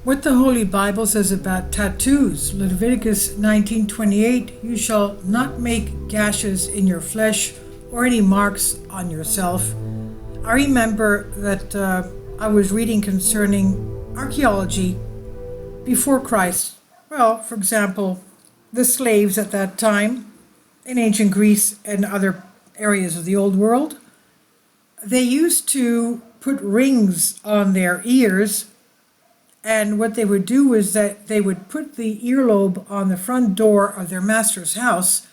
What the Holy Bible says about tattoos. Leviticus 19:28, you shall not make gashes in your flesh or any marks on yourself. I remember that I was reading concerning archaeology before Christ. Well, for example, the slaves at that time in ancient Greece and other areas of the old world, they used to put rings on their ears. And what they would do is that they would put the earlobe on the front door of their master's house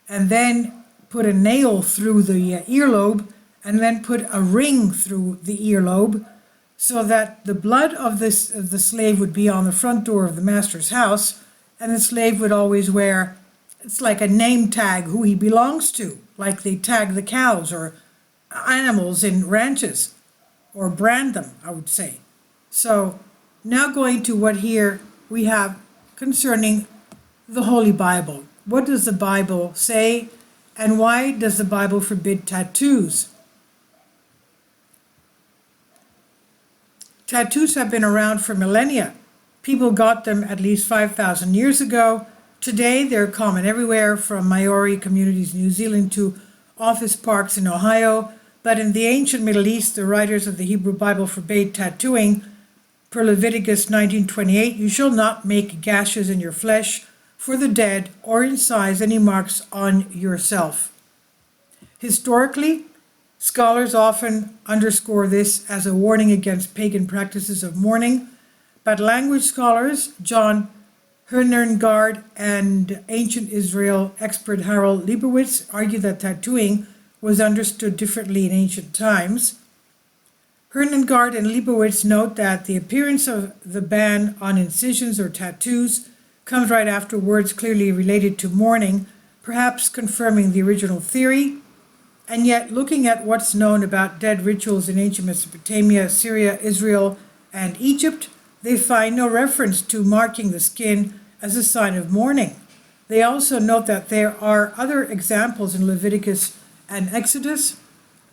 and then put a nail through the earlobe and then put a ring through the earlobe so that the blood of the slave would be on the front door of the master's house, and the slave would always wear, it's like a name tag who he belongs to, like they tag the cows or animals in ranches, or brand them, I would say. So now going to what here we have concerning the Holy Bible. What does the Bible say, and why does the Bible forbid tattoos? Tattoos have been around for millennia. People got them at least 5,000 years ago. Today they're common everywhere, from Maori communities in New Zealand to office parks in Ohio. But in the ancient Middle East, the writers of the Hebrew Bible forbade tattooing. Per Leviticus 19:28, you shall not make gashes in your flesh for the dead or incise any marks on yourself. Historically, scholars often underscore this as a warning against pagan practices of mourning, but language scholars John Hernerngard and ancient Israel expert Harold Leibowitz argue that tattooing was understood differently in ancient times. Hernerngard and Leibowitz note that the appearance of the ban on incisions or tattoos comes right after words clearly related to mourning, perhaps confirming the original theory. And yet, looking at what's known about dead rituals in ancient Mesopotamia, Syria, Israel, and Egypt, they find no reference to marking the skin as a sign of mourning. They also note that there are other examples in Leviticus and Exodus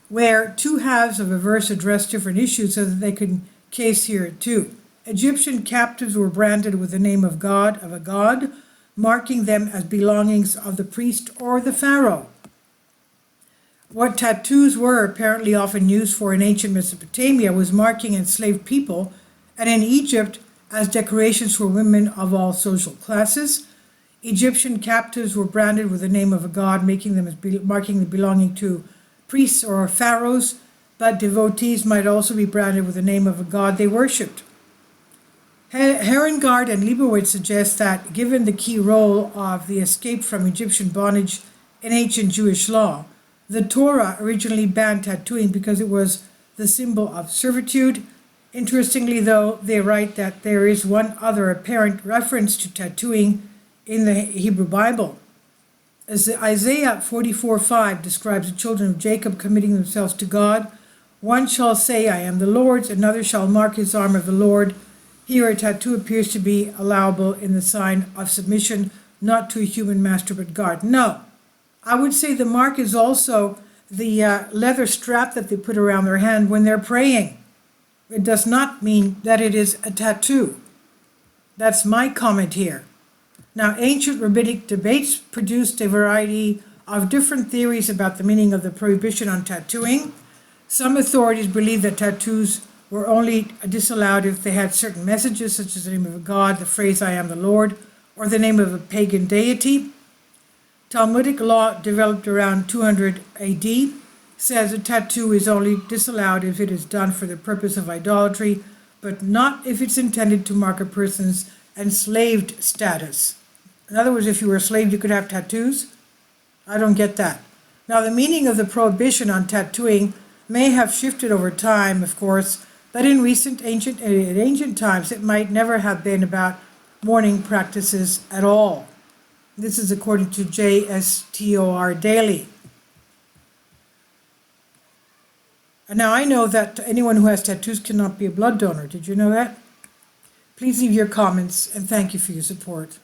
where two halves of a verse address different issues so that they could case here too. Egyptian captives were branded with the name of a god, marking them as belongings of the priest or the pharaoh. What tattoos were apparently often used for in ancient Mesopotamia was marking enslaved people, and in Egypt as decorations for women of all social classes. Egyptian captives were branded with the name of a god, marking the belonging to priests or pharaohs, but devotees might also be branded with the name of a god they worshipped. Herengard and Leibowitz suggest that given the key role of the escape from Egyptian bondage in ancient Jewish law, the Torah originally banned tattooing because it was the symbol of servitude. Interestingly, though, they write that there is one other apparent reference to tattooing in the Hebrew Bible. As Isaiah 44:5 describes the children of Jacob committing themselves to God, one shall say, I am the Lord's, another shall mark his arm of the Lord. Here a tattoo appears to be allowable in the sign of submission, not to a human master but God. No, I would say the mark is also the leather strap that they put around their hand when they're praying. It does not mean that it is a tattoo. That's my comment here. Now, ancient rabbinic debates produced a variety of different theories about the meaning of the prohibition on tattooing. Some authorities believe that tattoos were only disallowed if they had certain messages, such as the name of a god, the phrase I am the Lord, or the name of a pagan deity. Talmudic law developed around 200 AD says a tattoo is only disallowed if it is done for the purpose of idolatry, but not if it's intended to mark a person's enslaved status. In other words, if you were a slave, you could have tattoos? I don't get that. Now, the meaning of the prohibition on tattooing may have shifted over time, of course, but in ancient times, it might never have been about mourning practices at all. This is according to JSTOR Daily. And now I know that anyone who has tattoos cannot be a blood donor. Did you know that? Please leave your comments, and thank you for your support.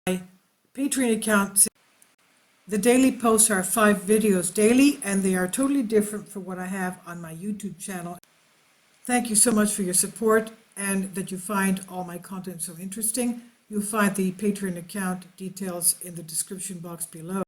My Patreon account, the daily posts are 5 videos daily, and they are totally different from what I have on my YouTube channel. thank you so much for your support and that you find all my content so interesting. You'll find the Patreon account details in the description box below.